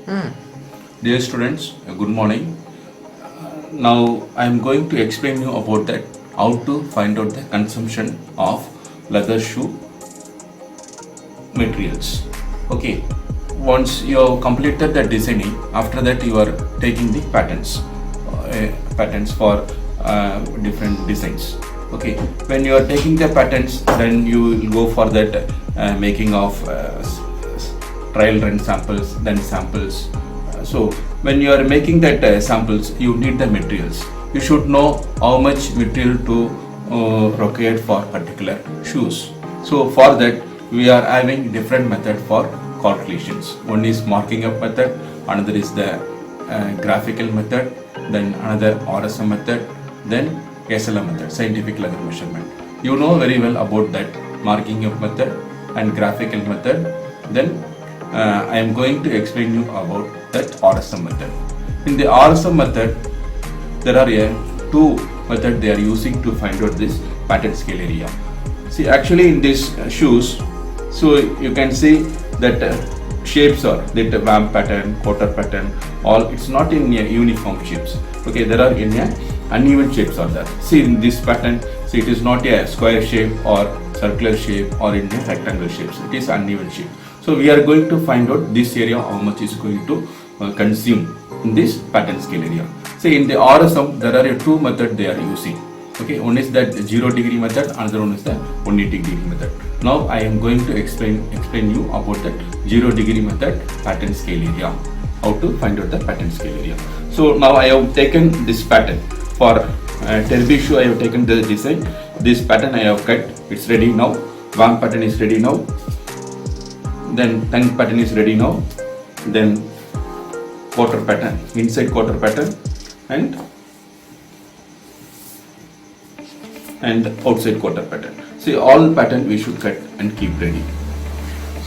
Dear students, good morning. Now I am going to explain you about that how to find out the consumption of leather shoe materials. Okay, once you have completed the designing, after that you are taking the patterns for different designs. Okay, when you are taking the patterns, then you will go for that making of trial run samples, then samples. So when you are making that samples, you need the materials. You should know how much material to require for particular shoes. So for that, we are having different method for calculations. One is marking up method, another is the graphical method, then another RSM method, then SLM method, scientific leather measurement. You know very well about that marking up method and graphical method. Then I am going to explain you about that RSM method. In the RSM method, there are two methods they are using to find out this pattern scale area. See, actually in these shoes, so you can see that shapes are that vamp pattern, quarter pattern, all it's not in uniform shapes. Okay, there are in uneven shapes are there. See in this pattern, see it is not a square shape or circular shape or in a rectangle shapes. It is uneven shape. So we are going to find out this area how much is going to consume in this pattern scale area. See in the RSM there are two methods they are using. Okay, one is that 0 degree method, another one is the 180 degree method. Now I am going to explain you about that 0 degree method pattern scale area. How to find out the pattern scale area. So now I have taken this pattern for Terby shoe. I have taken the design. This pattern I have cut. It's ready now. Vamp pattern is ready now. Then tongue pattern is ready now. Then quarter pattern, inside quarter pattern, and outside quarter pattern. See all pattern we should cut and keep ready.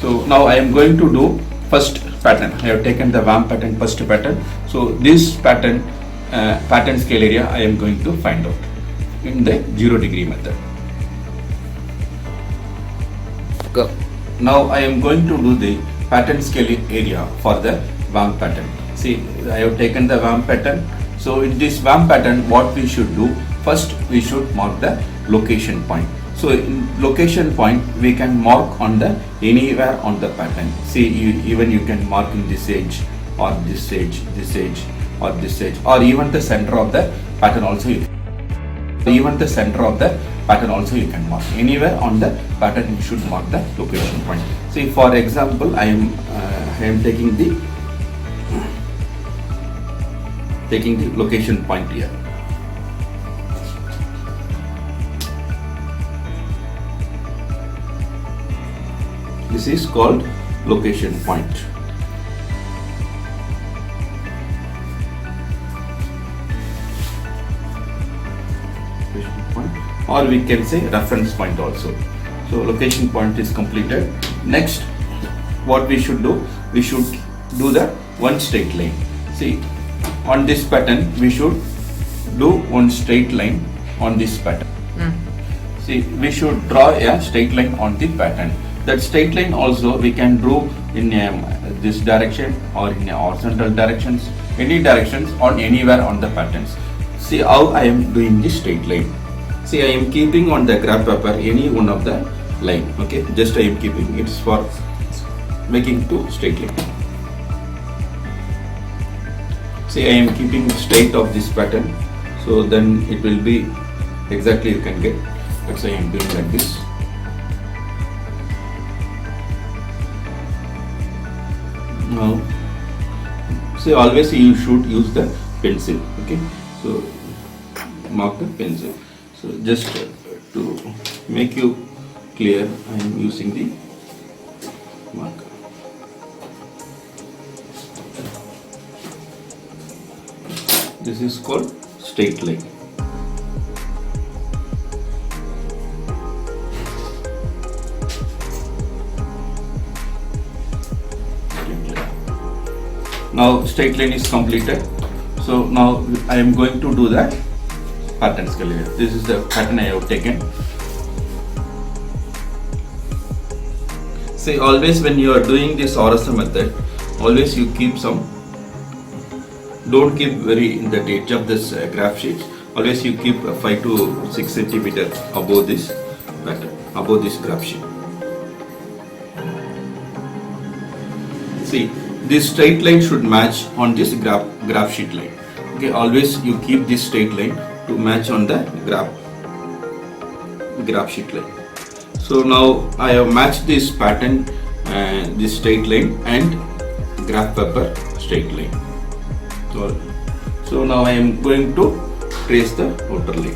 So now I am going to do first pattern. I have taken the vamp pattern, first pattern. So this pattern pattern scale area I am going to find out in the 0 degree method. Go. Now I am going to do the pattern scale area for the vamp pattern. See, I have taken the vamp pattern. So in this vamp pattern, what we should do? First, we should mark the location point. So in location point, we can mark on the anywhere on the pattern. See, even you can mark in this edge or this edge, this edge or this edge, or even the center of the pattern also. Even the center of the pattern also you can mark. Anywhere on the pattern you should mark the location point. See, for example, I am taking the location point here. This is called location point. Or we can say reference point also. So location point is completed. Next, what we should do? We should do the one straight line. See, on this pattern we should do one straight line on this pattern. See, we should draw a straight line on the pattern. That straight line also we can draw in this direction or in horizontal directions, any directions on anywhere on the patterns. See how I am doing this straight line. See, I am keeping on the graph paper any one of the line. Okay, just I am keeping. It's for making two straight line. See, I am keeping straight of this pattern. So then it will be exactly you can get. That's why I am doing like this. Now, see, always you should use the pencil. Okay, so mark the pencil. So just to make you clear, I am using the marker. This is called straight line. Now straight line is completed. So now I am going to do that pattern scale area. This is the pattern I have taken. See, always when you are doing this RSM method, always you keep some, don't keep very in the edge of this graph sheet. Always you keep 5 to 6 centimeter above this pattern, above this graph sheet. See, this straight line should match on this graph sheet line. Okay, always you keep this straight line to match on the graph sheet line. So now I have matched this pattern, this straight line and graph paper straight line. So now I am going to trace the outer line.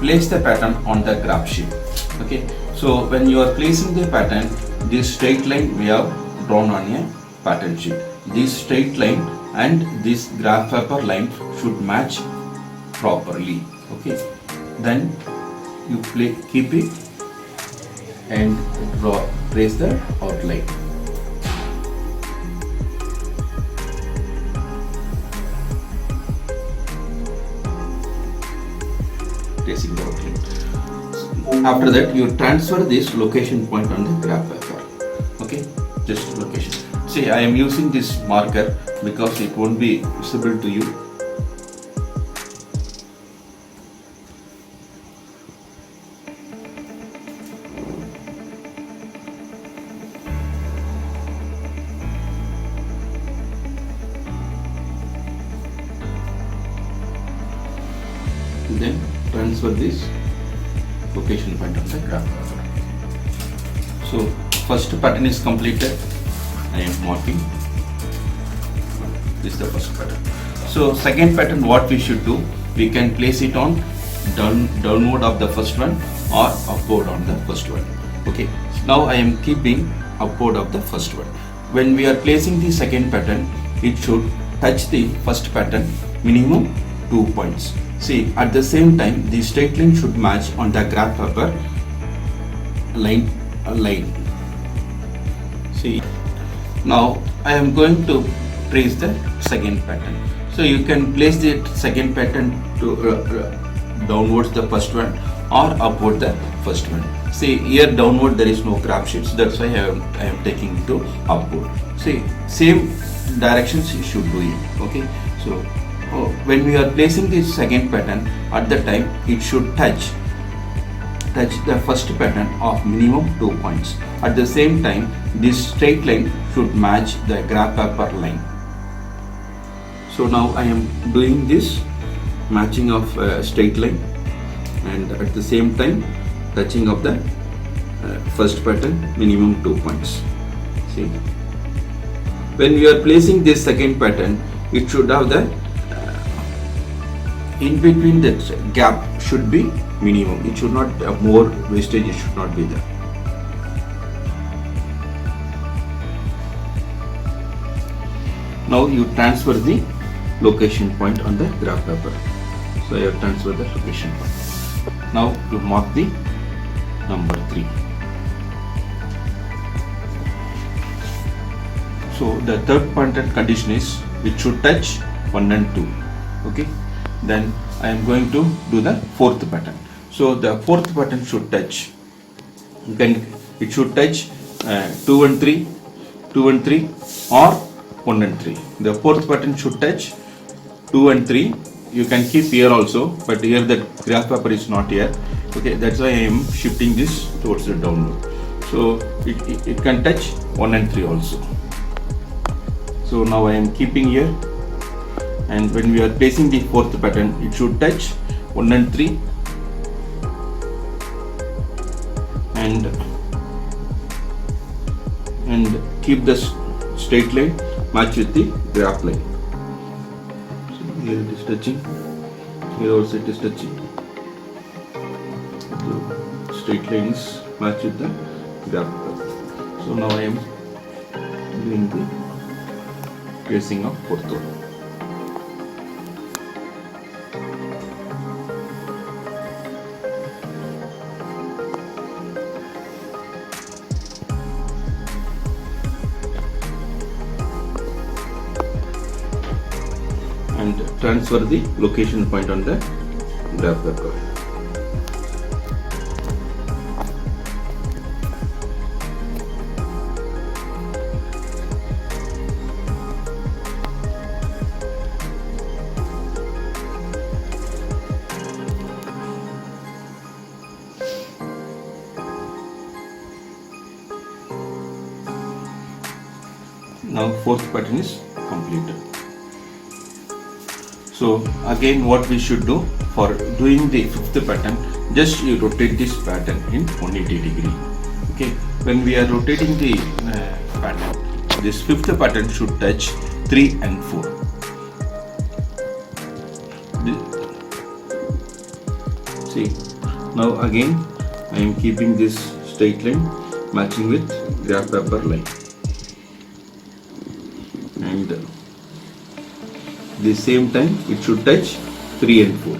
Place the pattern on the graph sheet. Okay, so when you are placing the pattern, this straight line we have drawn on a pattern sheet. This straight line and this graph paper line should match properly. Okay, then you keep it and trace the outline. Tracing the outline. After that, you transfer this location point on the graph paper. Okay, just location. See, I am using this marker because it won't be visible to you. Then transfer this location point on the graph paper. So first pattern is completed. I am marking. This is the first pattern. So second pattern, what we should do, we can place it on downward of the first one or upward on the first one. Okay. So now I am keeping upward of the first one. When we are placing the second pattern, it should touch the first pattern minimum 2 points. See, at the same time, the straight line should match on the graph paper line. See, now I am going to trace the second pattern. So you can place the second pattern to downwards the first one or upward the first one. See, here downward there is no graph sheets, that's why I am taking it to upward. See, same directions you should do it. Okay, so when we are placing this second pattern, at the time it should touch the first pattern of minimum 2 points. At the same time, this straight line should match the graph paper line. So now I am doing this matching of straight line and at the same time touching of the first pattern minimum 2 points. See, when we are placing this second pattern, it should have the in between the gap should be minimum. It should not have more wastage, it should not be there. Now you transfer the location point on the graph paper. So I have transferred the location point. Now you mark the number 3. So the third pattern condition is it should touch 1 and 2. Okay. Then I am going to do the fourth pattern. So the fourth pattern should touch. Then it should touch 2 and 3, 2 and 3 or 1 and 3. The fourth pattern should touch 2 and 3. You can keep here also, but here the graph paper is not here. Okay, that's why I am shifting this towards the downward. So it can touch 1 and 3 also. So now I am keeping here. And when we are placing the fourth pattern, it should touch 1 and 3 and keep the straight line match with the graph line. So here it is touching, here also it is touching. The straight lines match with the graph line. So now I am doing the tracing of fourth one. And transfer the location point on the graph paper. Now fourth pattern is completed. So again what we should do for doing the fifth pattern, just you rotate this pattern in 180 degree. Okay, when we are rotating the pattern, this fifth pattern should touch 3 and 4. See, now again I am keeping this straight line matching with graph paper line, and the same time it should touch 3 and 4.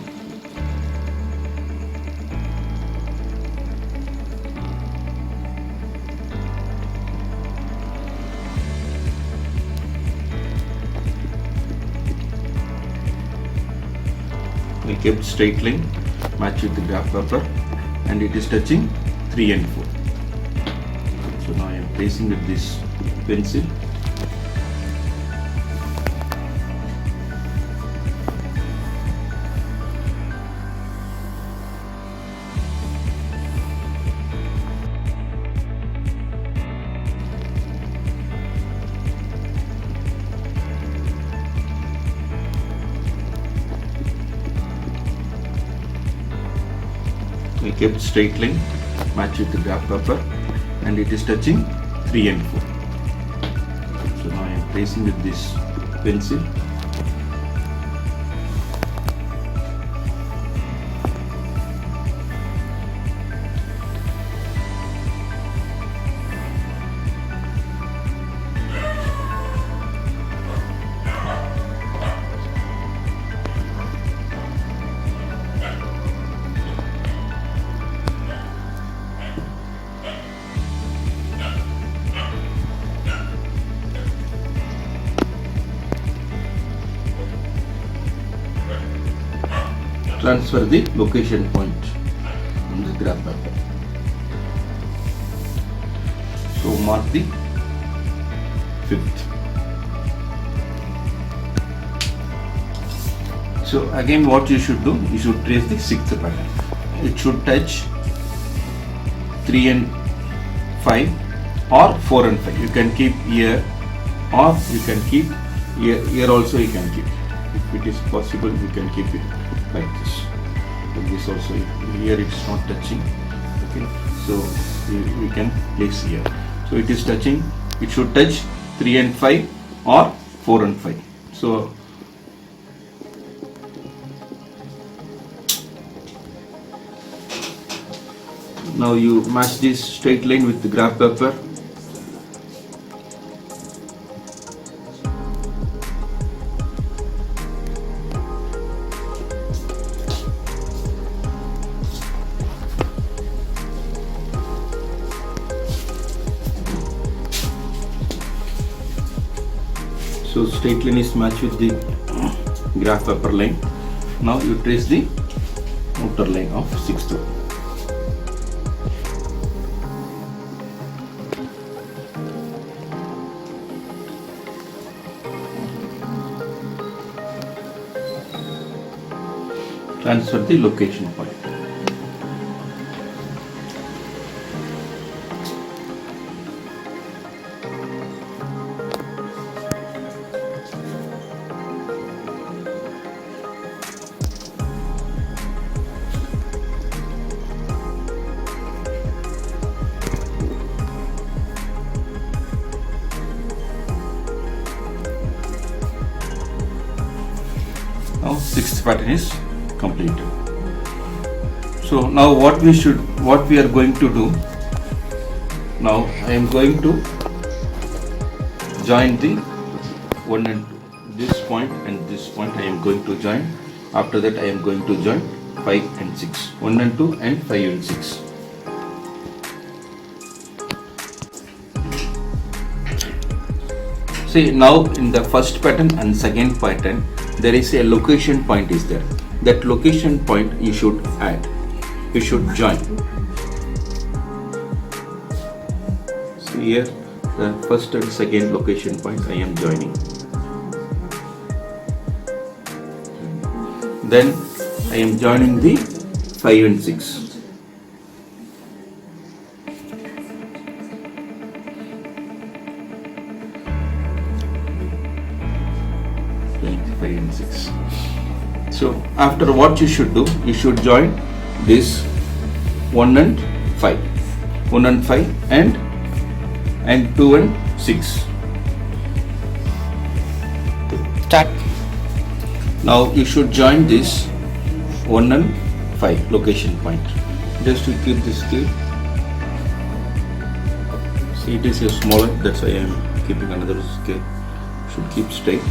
We kept straight line match with the graph paper, and it is touching 3 and 4. So now I am tracing with this pencil. We kept straight line match with the graph paper, and it is touching 3 and 4. So now I am tracing with this pencil. Transfer the location point on the graph paper. So mark the fifth. So again what you should do, you should trace the sixth pattern. It should touch 3 and 5 or 4 and 5. You can keep here, or you can keep here also you can keep. If it is possible, you can keep it like this. Like this also, here it's not touching. Okay, so we can place here. So it is touching. It should touch 3 and 5 or 4 and 5. So now you match this straight line with the graph paper. So straight line is matched with the graph paper line. Now you trace the outer line of sixth one. Transfer the location point. Now sixth pattern is completed. So now what we are going to do, now I am going to join the 1 and 2, this point and this point I am going to join. After that I am going to join 5 and 6, 1 and 2 and 5 and 6. See, now in the first pattern and second pattern there is a location point is there. That location point you should add, you should join. So here the first and second location point I am joining. Then I am joining the 5 and 6. So after what you should do, you should join this 1 and 5, 1 and 5 and 2 and 6. Start. Now you should join this 1 and 5 location point. Just to keep this clear. See, it is a smaller, that's why I am keeping another scale. Should keep straight.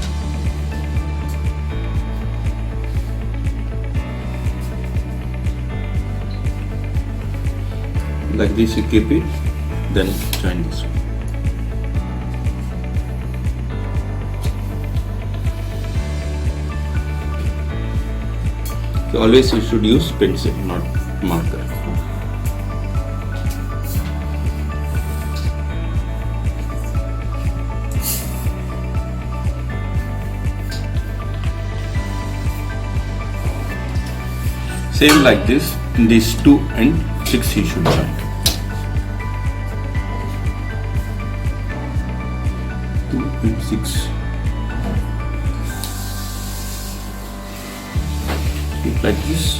Like this you keep it, then join this one. So always you should use pencil, not marker. Same like this, in these 2 and 6 you should join. 2 and 6. Keep like this.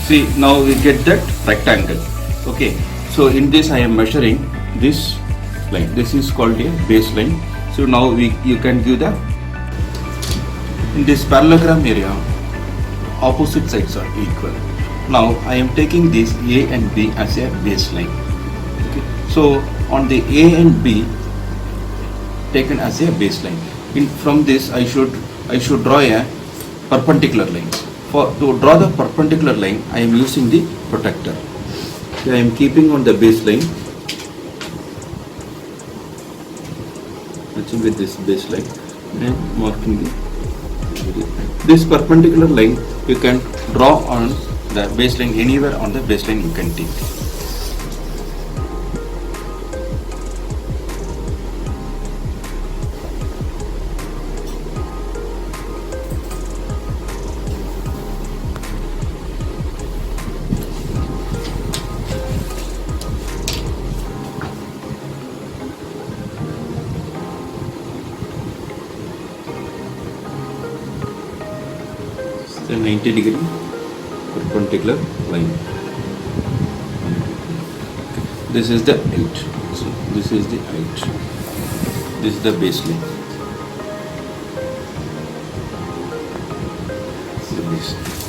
See, now we get that rectangle. Okay, so in this I am measuring this line. This is called a baseline. So now you can give the, in this parallelogram area, opposite sides are equal. Now I am taking this A and B as a baseline. Okay, so on the A and B taken as a baseline. From this I should draw a perpendicular line. To draw the perpendicular line, I am using the protractor. So I am keeping on the baseline, touching with this baseline and marking this perpendicular line. You can draw on the baseline, anywhere on the baseline you can take. The 90-degree perpendicular line. This is the height. So this is the height. This is the baseline.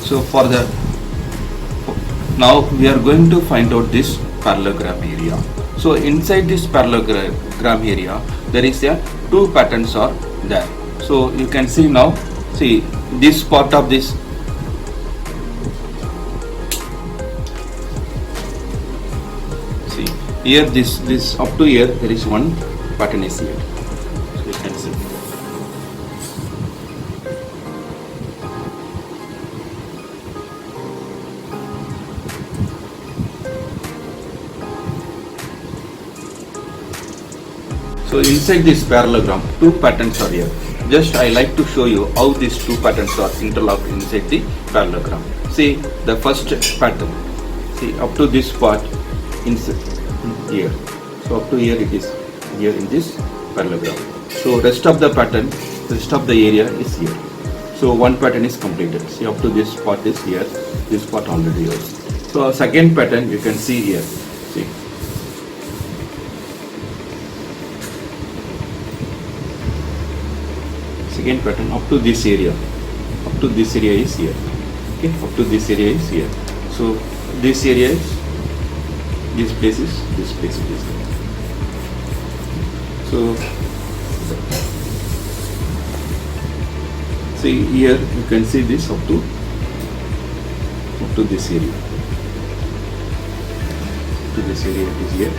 So for the, now we are going to find out this parallelogram area. So inside this parallelogram area, there is a 2 patterns are there. So you can see now. See, this part of this. Here this up to here there is one pattern is here. So you can see. So inside this parallelogram, 2 patterns are here. Just I like to show you how these 2 patterns are interlocked inside the parallelogram. See the first pattern. See up to this part inside here. So up to here it is here in this parallelogram. So rest of the pattern, rest of the area is here. So one pattern is completed. See up to this part is here. This part already here. So second pattern you can see here. See. Second pattern up to this area. Up to this area is here. Okay. Up to this area is here. So this area is. This place is this place is. So see here you can see this up to this area. To this area is here.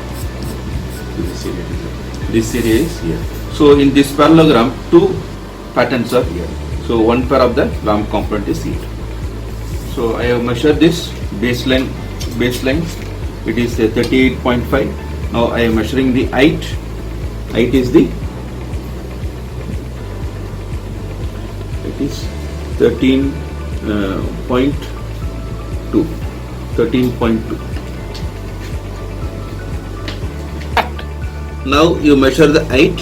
To this area is here. This area is here. So in this parallelogram, 2 patterns are here. So one pair of the lamp component is here. So I have measured this baseline. It is 38.5 Now I am measuring the height. Height is 13.2. 13.2. Now you measure the height.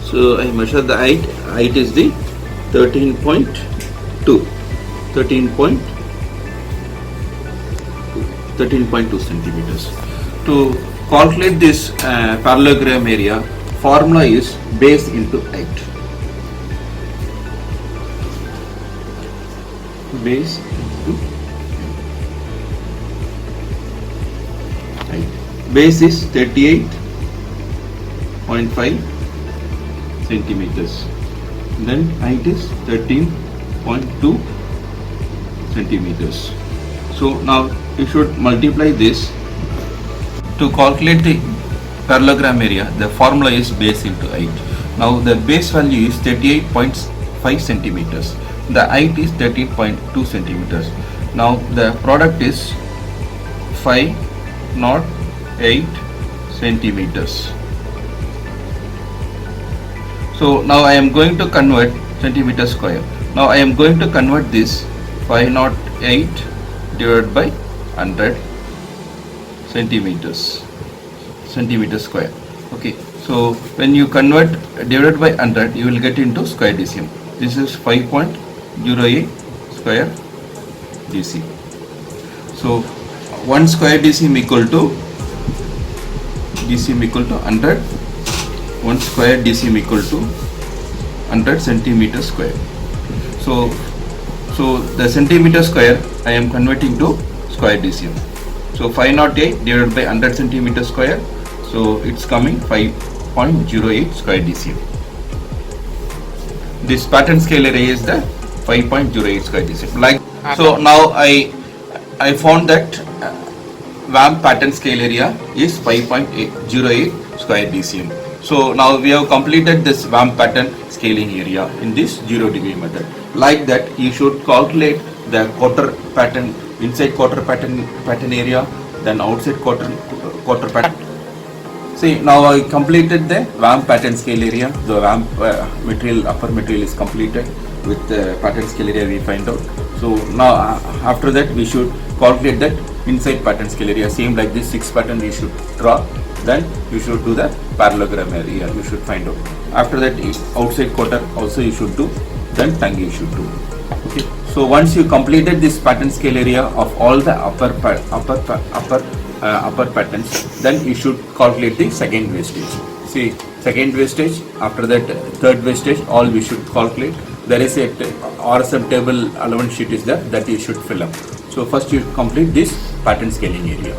So I measure the height. Height is the 13.2. 13.2 centimeters. To calculate this parallelogram area, formula is base into height. Base into height. Base is 38.5 centimeters. Then height is 13.2 centimeters. So now you should multiply this. To calculate the parallelogram area, the formula is base into height. Now the base value is 38.5 centimeters. The height is 13.2 centimeters. Now the product is 508 centimeters. So now I am going to convert centimeter square. Now I am going to convert this 508 divided by 100 centimeter square. Okay, so when you convert divided by 100, you will get into square decimal. This is 5.08 square dc. So 1 square dc equal to 100. 1 square dc equal to 100 centimeter square. So the centimeter square I am converting to square decimal. So 508 divided by 100 centimeter square. So it's coming 5.08 square decimal. This pattern scale area is the 5.08 square decimal. So now I found that VAM pattern scale area is 5.08 square decimal. So now we have completed this VAM pattern scaling area in this 0 degree method. Like that, you should calculate the quarter pattern, inside quarter pattern area, then outside quarter pattern. See, now I completed the VAM pattern scale area. The VAM material, upper material is completed with the pattern scale area we find out. So now after that we should calculate that inside pattern scale area. Same like this 6 pattern we should draw. Then you should do the parallelogram area. You should find out. After that, outside quarter also you should do. Then tongue you should do. Okay. So once you completed this pattern scale area of all the upper patterns, then you should calculate the second wastage. See, second wastage. After that, third wastage. All we should calculate. There is a RSM table allowance sheet is there that you should fill up. So first you complete this pattern scaling area.